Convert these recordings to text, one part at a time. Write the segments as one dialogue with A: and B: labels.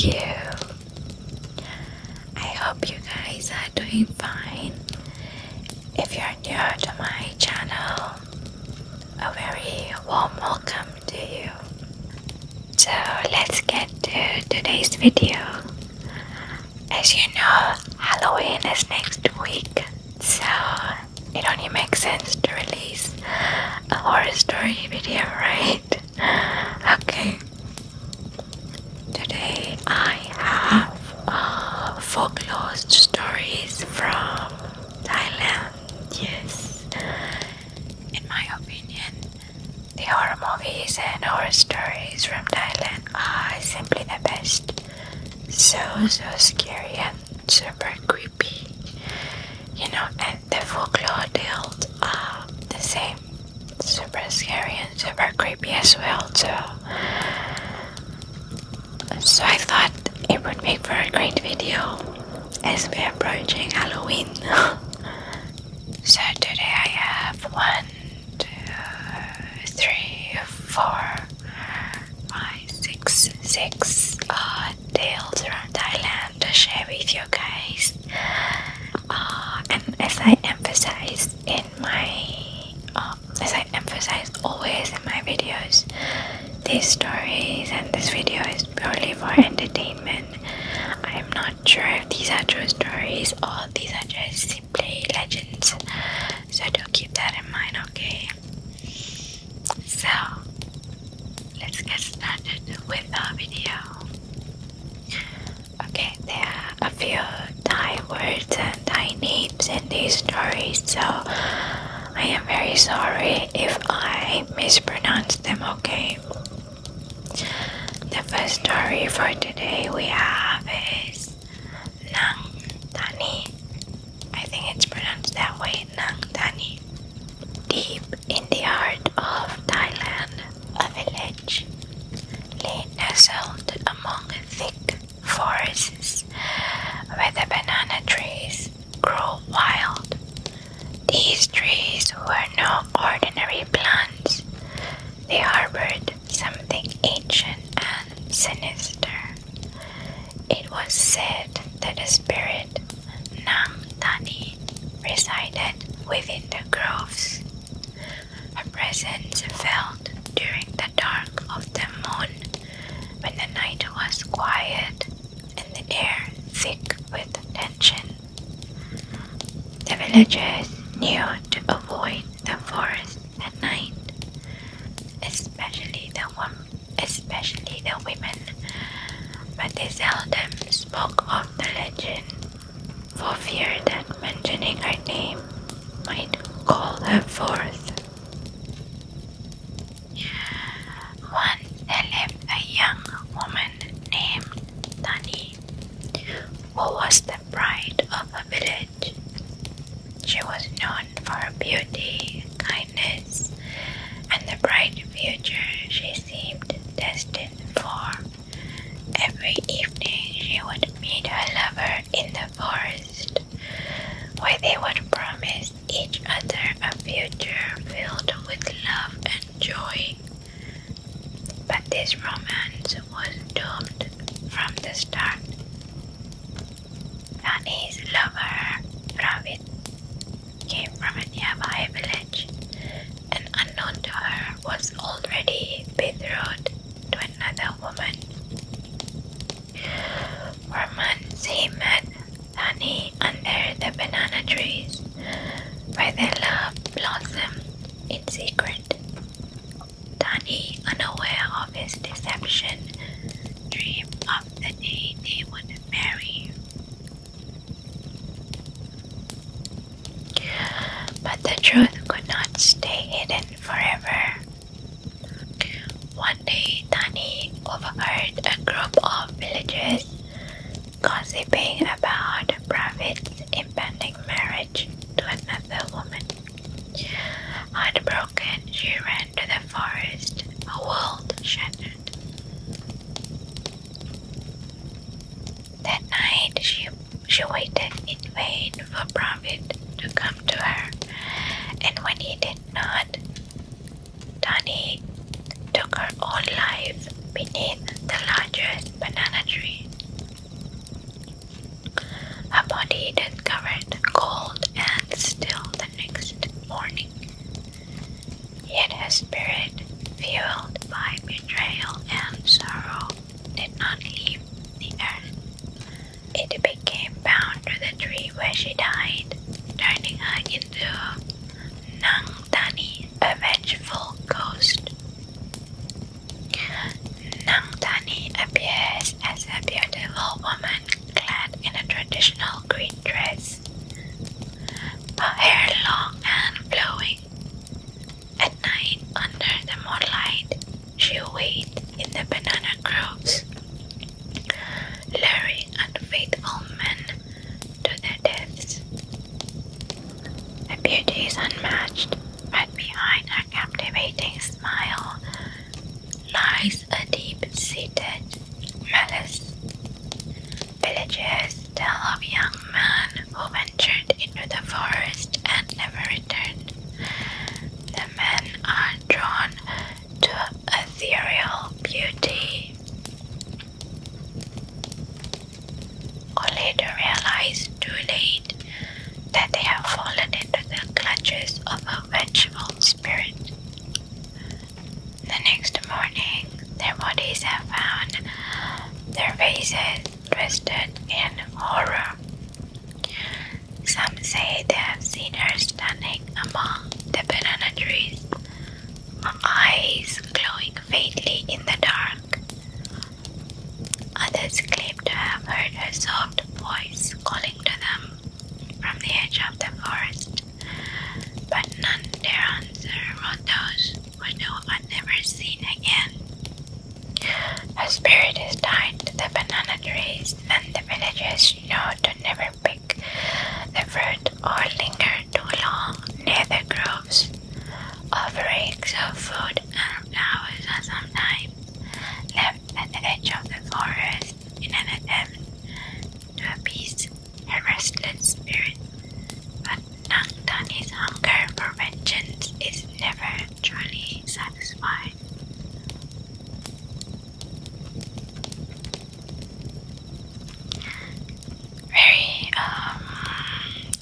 A: you. I hope you guys are doing fine. If you're new to my channel, a very warm welcome to you. So let's get to today's video. As you know, Halloween is next week, so it only makes sense to release a horror story video, right? Okay. Today I have folklore stories from Thailand. Yes. In my opinion, the horror movies and horror stories from Thailand are simply the best. So scary and super creepy. You know, and the folklore tales are the same. Super scary and super creepy as well. So I thought it would make for a great video as we're approaching Halloween. So today I have 1, 2, 3, 4, 5, 6 tales from Thailand to share with you guys. And as I emphasize always in my videos, these stories and this video is purely for entertainment. I am not sure if these are true stories or these are just simply legends. So do keep that in mind, okay? So let's get started with our video. Okay, there are a few Thai words and Thai names in these stories, so I am very sorry if I mispronounce them, okay? The first story for today we have is Nang Tani. I think it's pronounced that way, Nang Tani. Deep in the heart of Thailand, a village lay nestled among thick forests where the banana trees grow wild. These trees were no ordinary plants. They harbored something ancient and sinister. It was said that a spirit, Nang Tani, resided within the groves. Her presence felt during the dark of the moon, when the night was quiet and the air thick with tension. The villagers knew to avoid the forest at night, especially the women, but they seldom spoke of the legend for fear that mentioning her name might call her forth. Once there lived a young woman named Tani, who was the pride of a village. She was known for her beauty, kindness, and the bright future she seemed destined for. Every evening she would meet her lover in the forest, where they would promise each other a future filled with love and joy. But this romance was doomed from the start. Tani's lover, Phraya, came from a nearby village, and unknown to her was already betrothed to another woman. For months he met Tani under the banana trees, where their love blossomed in secret. Tani, unaware of his deception, dreamed of the day they would marry. But the truth could not stay hidden forever. One day, Tani overheard a group of villagers gossiping about Phrya's impending marriage to another woman. Heartbroken, she ran to the forest, her world shattered. That night, she waited in vain for Phraya to come to her, and when he did not, Tani took her own life beneath the largest banana tree. body discovered cold and still the next morning. Yet her spirit, fueled by betrayal and sorrow, did not leave the earth. It became bound to the tree where she died, turning her into Nang Tani, a vengeful ghost. Nang Tani appears as a beautiful woman clad in a traditional green dress, her hair long and flowing. At night, under the moonlight, she wait in the banana groves, luring unfaithful men to their deaths. Her beauty is unmatched, but behind her captivating smile lies a deep-seated malice. Villagers tell of a young man who ventured into the forest and never returned. The men are drawn to ethereal beauty, only to realize too late that they have fallen into the clutches of a vengeful spirit. The next morning, their bodies are found, their faces twisted in horror. Some say they have seen her standing among the banana trees, her eyes glowing faintly in the dark. Others claim to have heard her soft voice calling to them from the edge of the forest, but none dare answer for those who are never seen again. Her spirit is tied to the banana trees, and the villagers know to never pick the fruit or linger too long near the groves. Offerings of food and flowers are sometimes left at the edge of the forest in an attempt to appease her restless spirit, but Nang Tani's hunger for vengeance is never truly satisfied.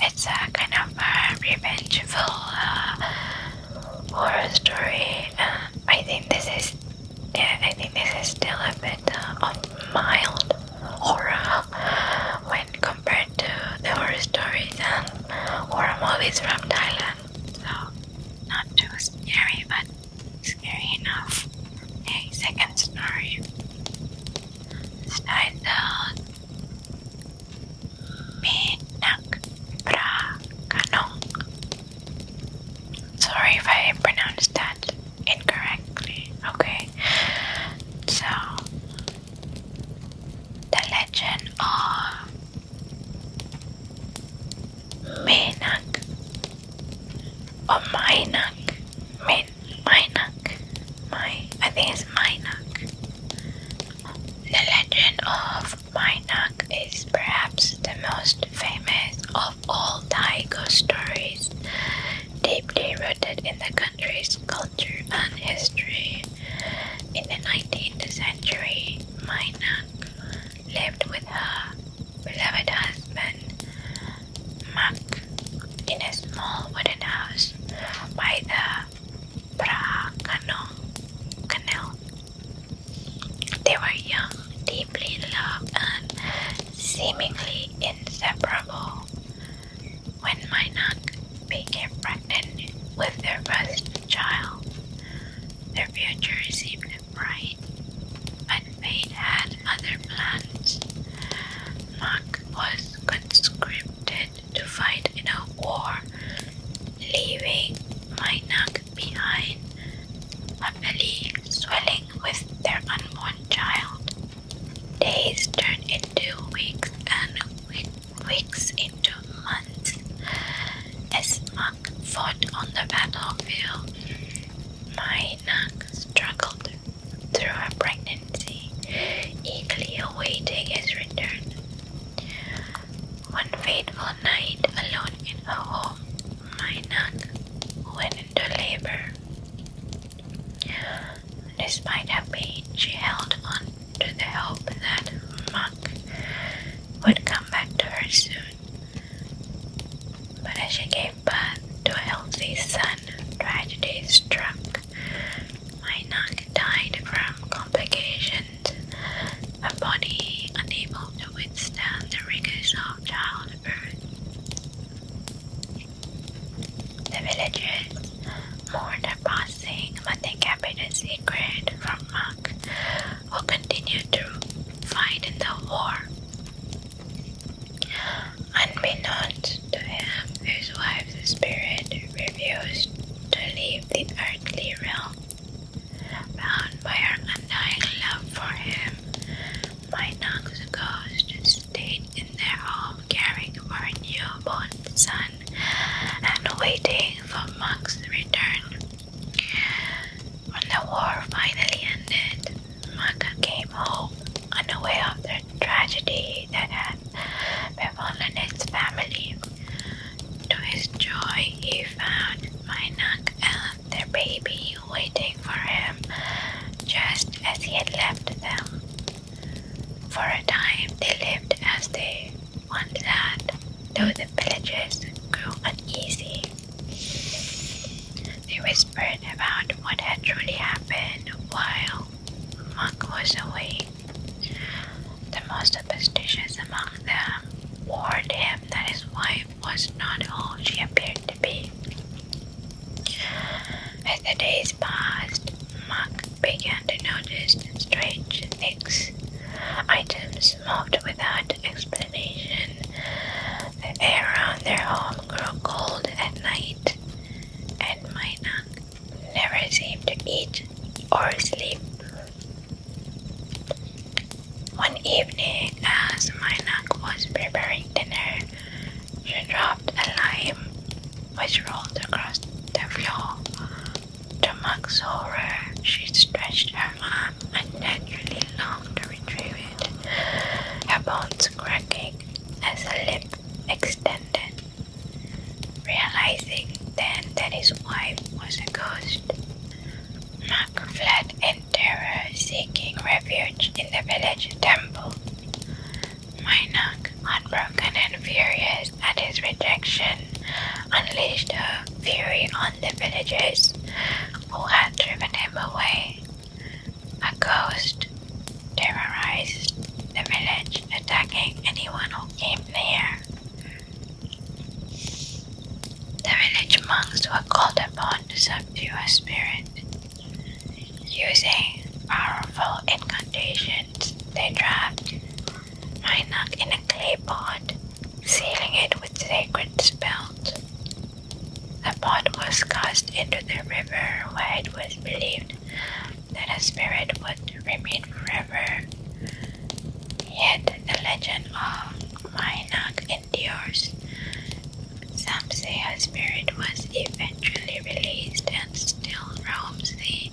A: It's a kind of a revengeful horror story. I think this is still a bit of mild horror when compared to the horror stories and horror movies from Thailand. So not too scary, but scary enough. Okay, second story. It's titled Mae Nak Phra Khanong. Sorry if I pronounced that incorrectly. Okay, so the legend of Mae Nak or Mae Nak, I think it's Mae Nak. The legend of Mae Nak is perhaps the most famous of all Thai ghost stories, deeply rooted in the country's culture and history. In the 19th century, Mae Nak lived with her beloved husband, Mak, in a small wooden house by the Phra Khanong canal. They were young, deeply in love, and seemingly inseparable. When Mae Nak became pregnant with their first child, their future seemed bright, but fate had other plans. Mak was conscripted to fight in a war, leaving Mae Nak behind, her belly swelling with their unborn child. Days turned into weeks and weeks into months as Mak fought on the battlefield. Mae Nak struggled through her pregnancy, eagerly awaiting his return. One fateful night, alone in her home, Mae Nak went into labor. Despite her pain, she held on to the hope that Mak would come back to her soon. Monk's return. When the war finally ended, Monk came home unaware of the tragedy that had befallen his family. To his joy, he found Mae Nak and their baby waiting for him just as he had left them. For a time they lived as they once had, though the villagers grew uneasy. They whispered about what had truly happened while Monk was away. The most superstitious among them warned him that his wife was not all she appeared to be. As the days passed, Monk began to notice strange things. Items moved without explanation. The air around their home grew cold at night, and Mae Nak never seemed to eat or sleep. One evening, as Mae Nak was preparing dinner, she dropped a lime which rolled across the floor. To Monk's horror, she stretched her arm unnaturally long to retrieve it, her bones cracking as her lip extended. Realizing then that his wife was a ghost, Monk fled in terror, seeking refuge in the village temple. Mae Nak, heartbroken and furious at his rejection, unleashed her fury on the villagers who had driven him away. A ghost terrorized the village, attacking anyone who came near. The village monks were called upon to subdue a spirit. Using powerful incantations, they trapped Mae Nak in a clay pot, sealing it with sacred spells. The pot was cast into the river where it was believed that a spirit would remain forever. Yet the legend of Mae Nak endures. Some say her spirit was eventually released and still roams the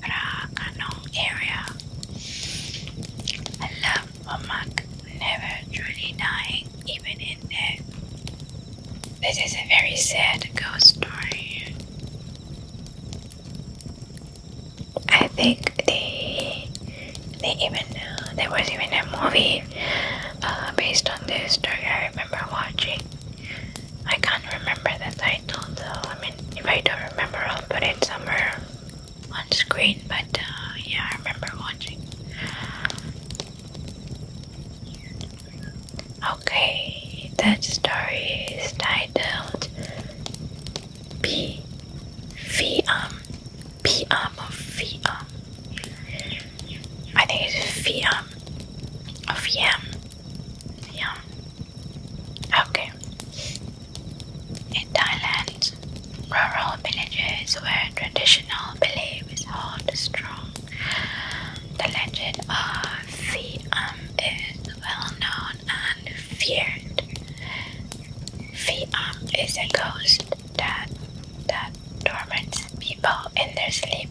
A: Phra Khanong area. A love for Monk never truly dying, even in death. This is a very sad ghost story. I think there was even a movie based on this story I remember watching. I can't remember the title though. I mean, if I don't remember, I'll put it somewhere on screen. But yeah, I remember watching. Okay, that story is titled Phi Am. Phi Am or Phi Am. I think it's Phi Am or Phi Am. Phi Am. Okay. In Thailand, rural villages where traditional beliefs hold strong, the legend of Phi Am is well known and feared. Phi Am is a ghost that torments people in their sleep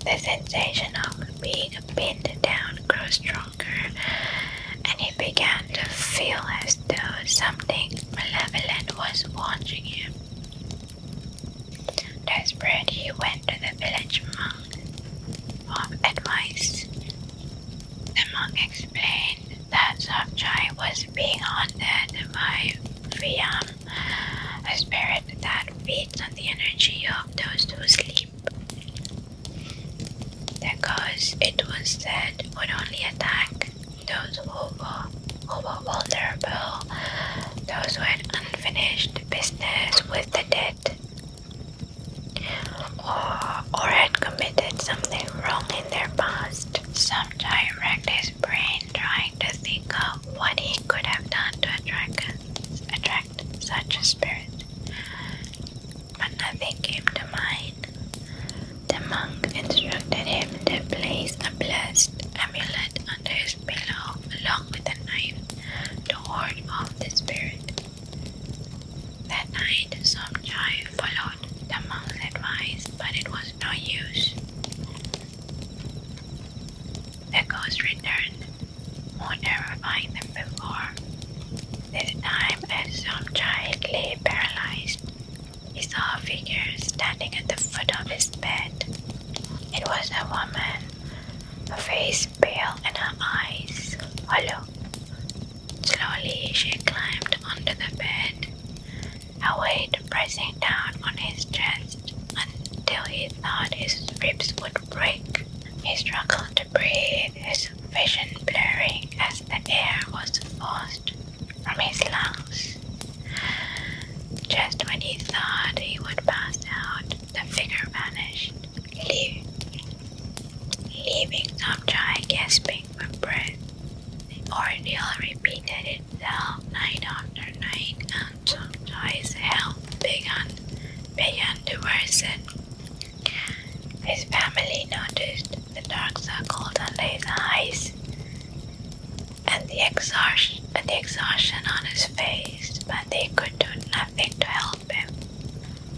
A: The sensation of being pinned down grew stronger, and he began to feel as though something malevolent was watching him. Desperate, he went to the village monk for advice. The monk explained that Chao was being haunted by Phi Am, a spirit that feeds on the energy of those who sleep. The ghost, it was said, would only attack those who were vulnerable, those who had unfinished business with the dead, or had committed something wrong in their past. Some guy racked his brain trying to think of what he could have done to attract such a spirit, but nothing came to mind. The monk instructed him to place a blessed amulet under his pillow along with a knife to ward off the spirit. That night, Chao followed the monk's advice, but it was no use. The ghost returned, more terrifying than before. This time, as Chao lay paralyzed, he saw a figure standing at the foot of his bed. It was a woman, her face pale and her eyes hollow. Slowly, she climbed onto the bed, her weight pressing down on his chest until he thought his ribs would break. He struggled to breathe, his vision blurring as the air was forced from his lungs. Just when he thought he would pass out, the figure vanished, leaving Chao gasping for breath. The ordeal repeated itself night after night, and Chao's health began to worsen. His family noticed the dark circles under his eyes and the exhaustion on his face, but they could do nothing to help him.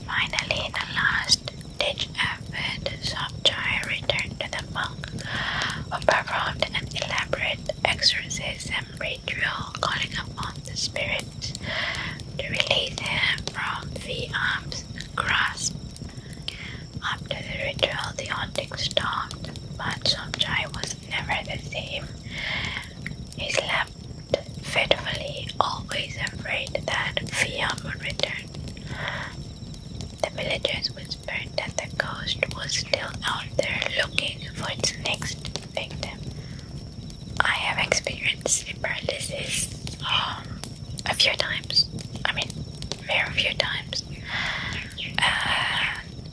A: Finally, in a last-ditch effort, Chao returned to the monk, who performed an elaborate exorcism ritual calling upon the spirits to release him from Phi Am's grasp. After the ritual, the haunting stopped, but Chao was never the same. He slept fitfully, always afraid that Phi Am would return. The villagers whispered that the ghost was still out there looking for its next victim. I have experienced sleep paralysis a few times. Very few times.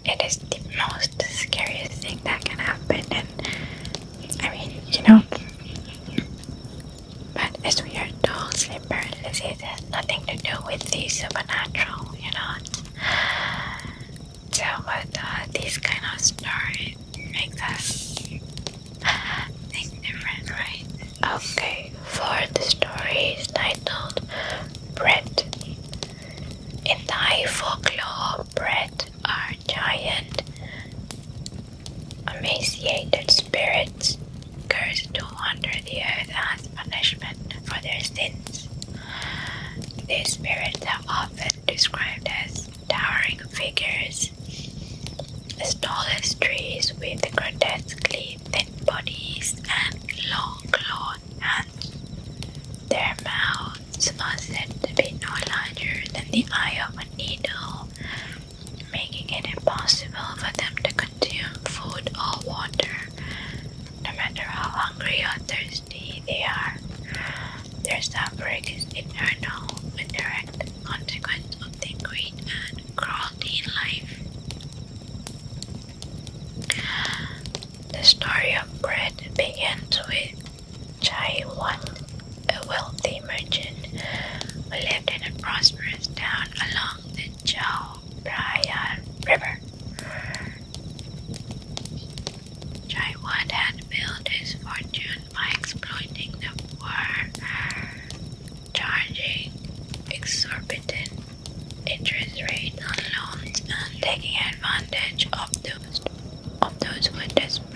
A: It is the most scariest thing that can happen, and but as we are told, sleep paralysis has nothing to do with the supernatural, So, but these kind of stories makes us think different, right? Okay, for the story is titled Pret. In Thai folklore, Pret are giant, emaciated spirits cursed to wander the earth as punishment for their sins. These spirits are often described as towering figures, as tall as trees with grotesquely thin bodies and long clawed hands. Their mouths are said to be no larger than the eye of a needle, making it impossible for them to consume food or water, no matter how hungry or thirsty they are. Their suffering is eternal, a direct consequence of their greed and cruelty in life. The story of Pret begins with Chao, a wealthy merchant who lived in a prosperous town along the Chao Phraya river. Chao had built his fortune by exploiting the poor, charging exorbitant interest rates on loans and taking advantage of those who were desperate.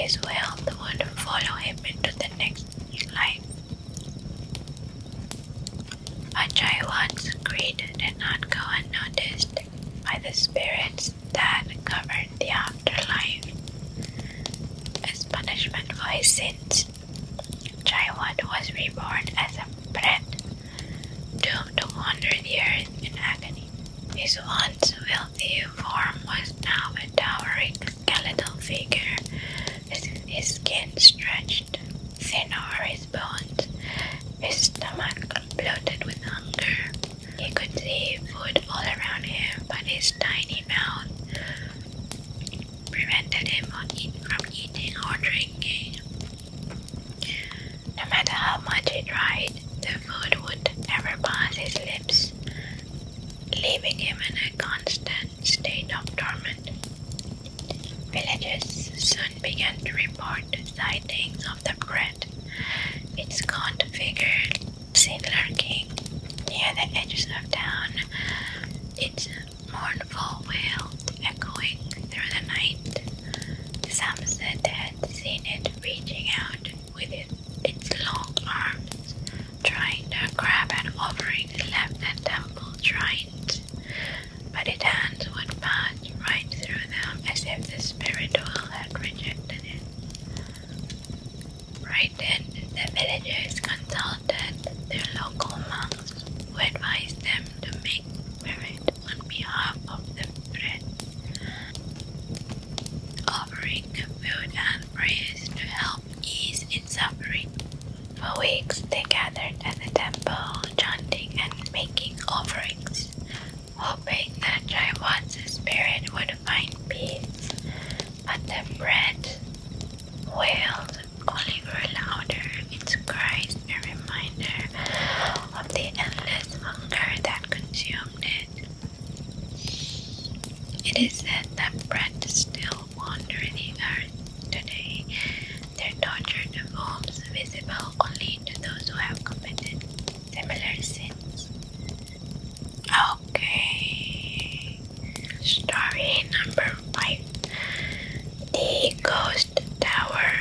A: his wealth would follow him into the next life. But Chaiwan's greed did not go unnoticed by the spirits that governed the afterlife. As punishment for his sins, Chaiwan was reborn as a Pret, doomed to wander the earth in agony. His once wealthy form was now a towering skeletal figure, his skin stretched thin over his bones, his stomach bloated with hunger. He could see food all around him, but his tiny mouth prevented him from eating or drinking. No matter how much he tried, the food would never pass his lips, leaving him in a constant state of torment. Villagers soon began to report sightings of the Pret, its gaunt figure seen lurking near the edges of town, its mournful wail echoing through the night. Some said they had seen it reaching out with its long arms, trying to grab at offerings left at temple shrines, but its hands would pass right through them as if the spiritual had rejected it. Frightened, the villagers consulted their local monks, who advised them to make merit on behalf of the Pret, offering food and prayers to help ease its suffering. For weeks they gathered at the temple, chanting and making offerings, hoping that Chaiwan's spirit would find peace. But the Pret wailed only grew louder, its cries a reminder of the endless hunger that consumed it. It is said that Pret still wander the earth today, their tortured forms visible only to those who have committed similar sins. Okay, story number 5. The Ghost Tower.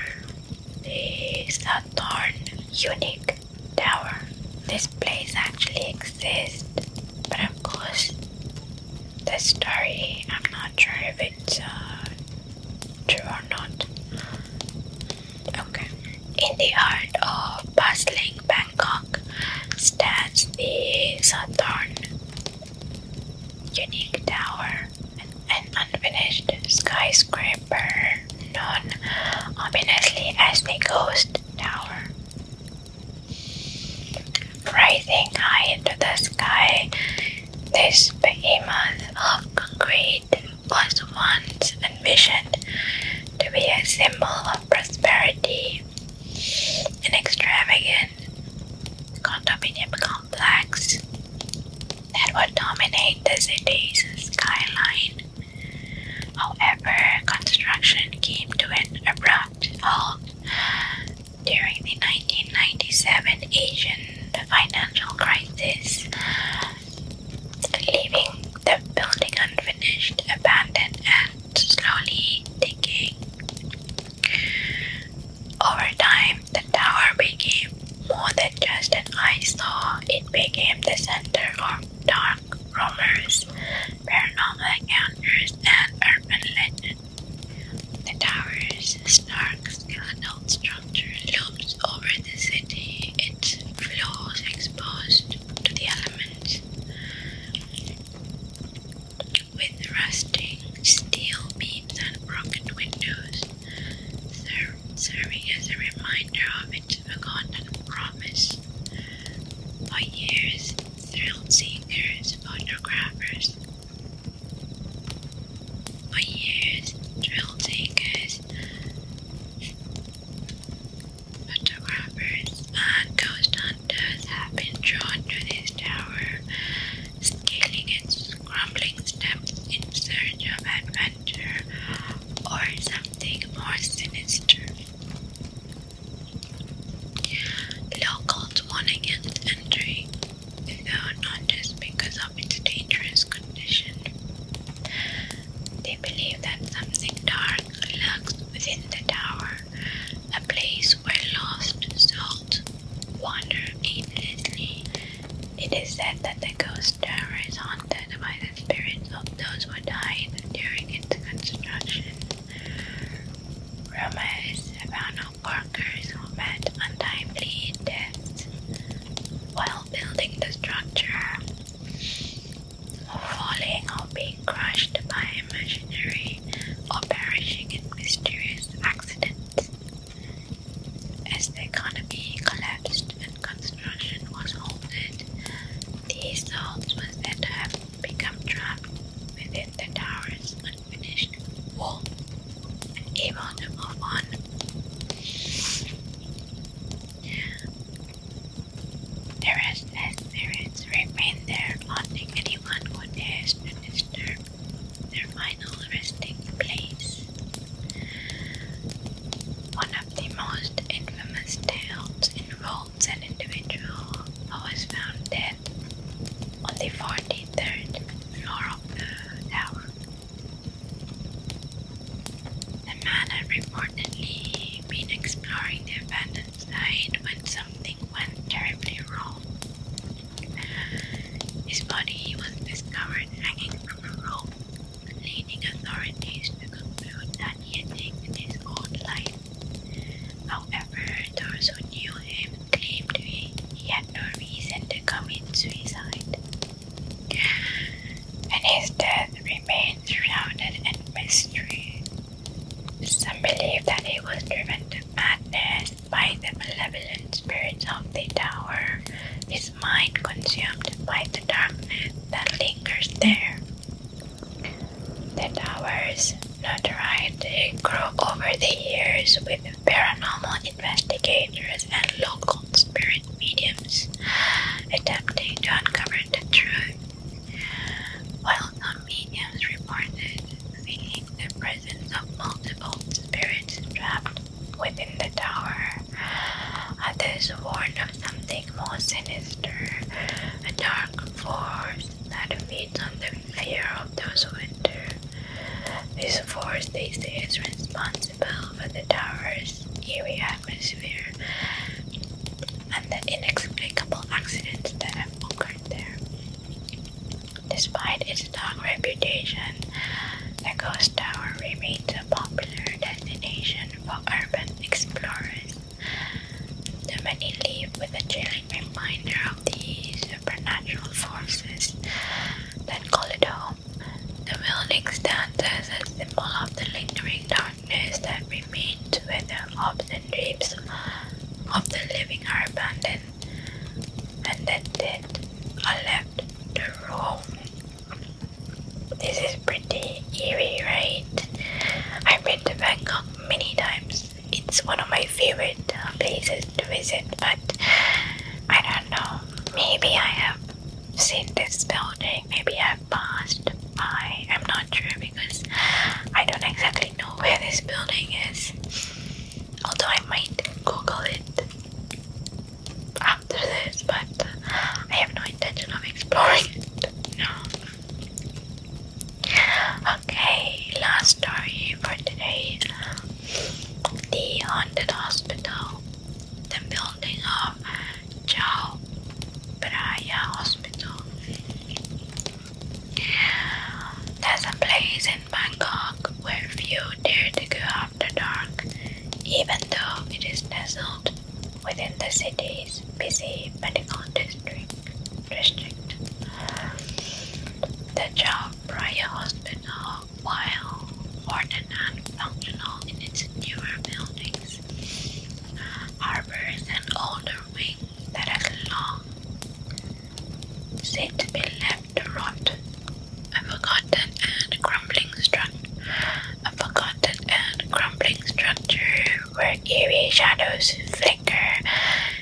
A: The Sathorn Unique Tower. This place actually exists, but of course, the story, I'm not sure if it's true or not. Okay. In the heart of bustling Bangkok stands the Sathorn Unique Tower, an unfinished skyscraper known ominously as the Ghost Tower. Rising high into the sky, this behemoth of concrete was once envisioned to be a symbol of prosperity. An extravagant condominium complex that would dominate the city's skyline. However, construction came to an abrupt halt during the 1997 Asian financial crisis, leaving the building unfinished, abandoned, and slowly decaying. Over time, the tower became more than just an eyesore. It became the center of dark rumors able to move on. The restless spirits remain there, haunting anyone who dares to disturb their final resting place. One of the most infamous tales involves an individual who was found dead on the 43rd floor of the tower. The man had reportedly been exploring the abandoned site when something went terribly wrong. His body was discovered hanging from a rope, leading authorities to conclude that he had taken his own life. However, those who knew him claimed he had no reason to commit suicide, and his death remains shrouded in mystery. Some believe that he was driven to madness by the malevolent spirits of the tower, his mind consumed by the darkness that lingers there. The tower's notoriety grew over the years, with paranormal investigators and local spirit mediums attempting to uncover the truth. While some mediums reported feeling the presence of multiple spirits trapped within the tower, others warned of something more sinister, a dark force that feeds on the fear of those who enter. This force, they say, is responsible for the tower's eerie atmosphere and the inexplicable accidents that have occurred there. Despite its dark reputation, the ghost tower remains a popular destination for urban explorers. The many leave with a chilling reminder of the supernatural forces that call it home. The building stands as a symbol of the lingering darkness that remains where the hopes and dreams of the living are abandoned, and the dead are left to roam. This is pretty eerie, right? I've been to Bangkok many times. It's one of my favorite places to visit, but I don't know. Maybe I have seen this building. Maybe I've passed by. I'm not sure because I don't exactly know where this building is. Although I might Google it after this, but I have no intention of exploring it. No. Okay, last story for today. The haunted hospital. The building of Chao Phraya Hospital. There's a place in Bangkok where few dare to go after dark, even though it is nestled within the city's busy medical district. The Chao Phraya Hospital, while modern and functional in its newer buildings, harbors an older wing that has long since been left to rot. A forgotten and crumbling structure where eerie shadows flicker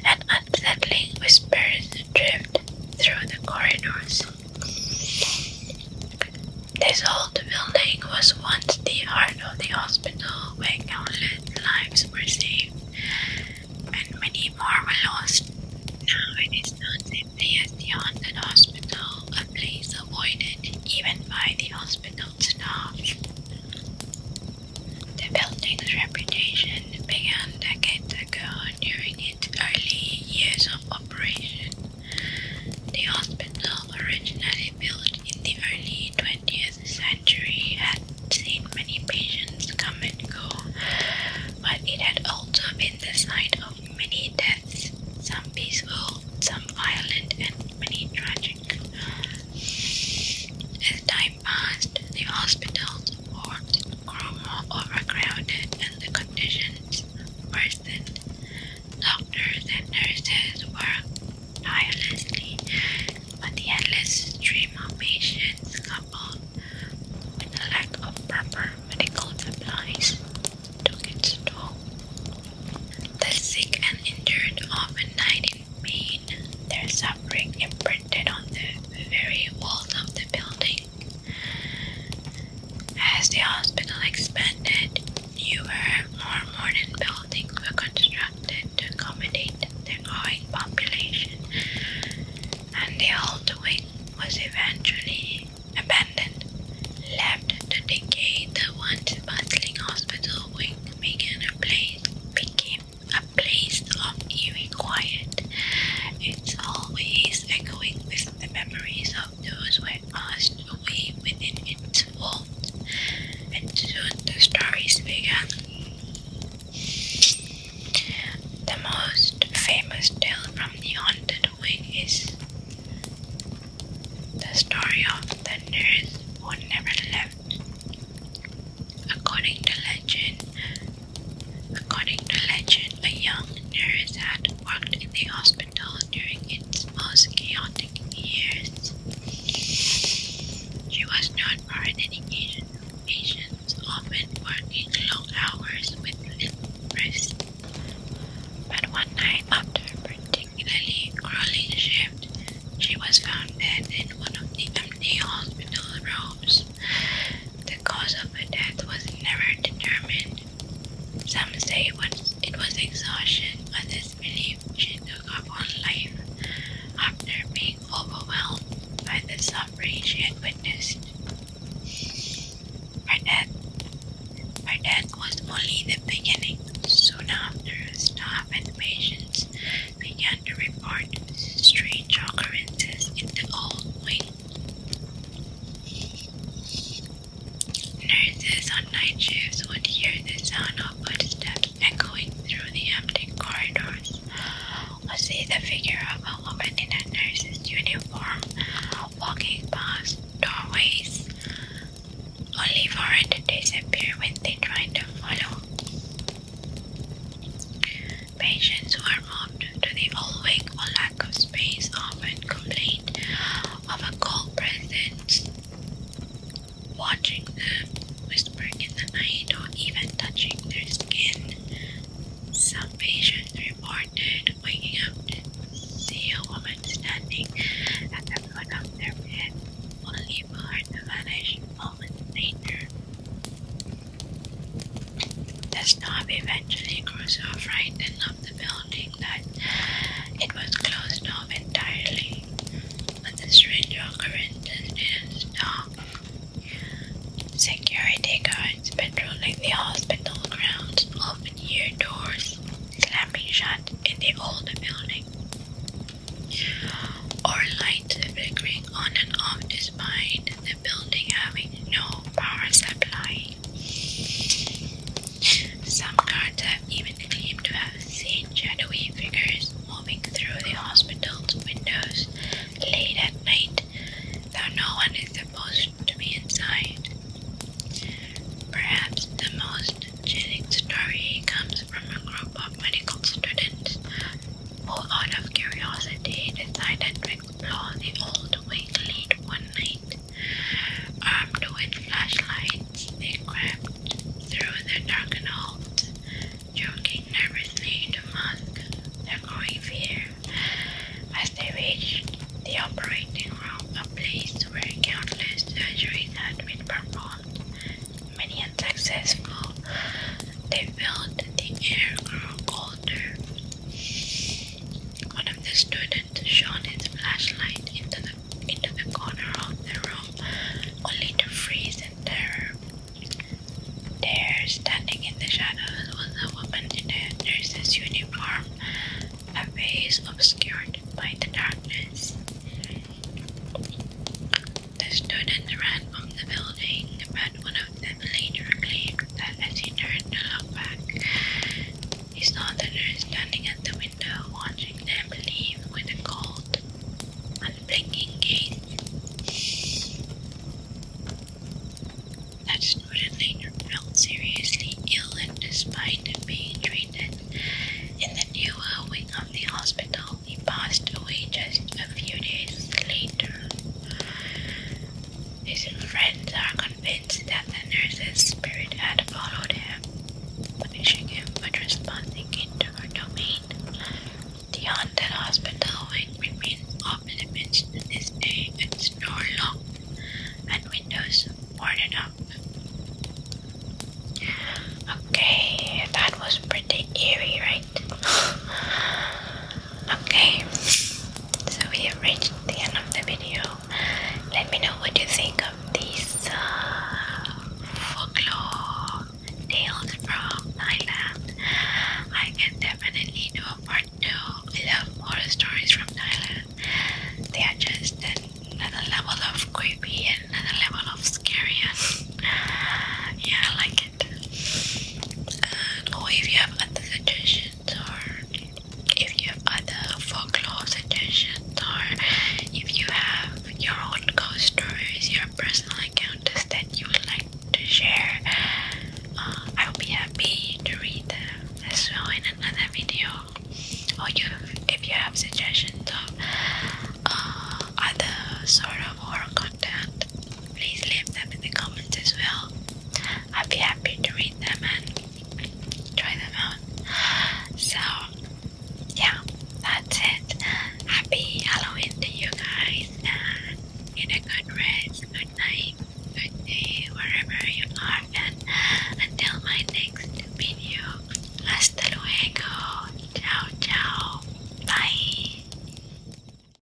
A: and unsettling whispers drift through the corridors. This old building was once the heart of the hospital where countless lives were saved and many more were lost. Now it is known simply as the haunted hospital, a place avoided even by the hospital staff. The building's reputation began decades ago during its early years of operation. The hospital, originally built in the early 20th century, had seen many patients come and go, but it had also been the site of many deaths, some peaceful, some violent, and many tragic. As time passed, the hospital's wards grew more overcrowded and the conditions worsened. eventually grew so frightened of the building that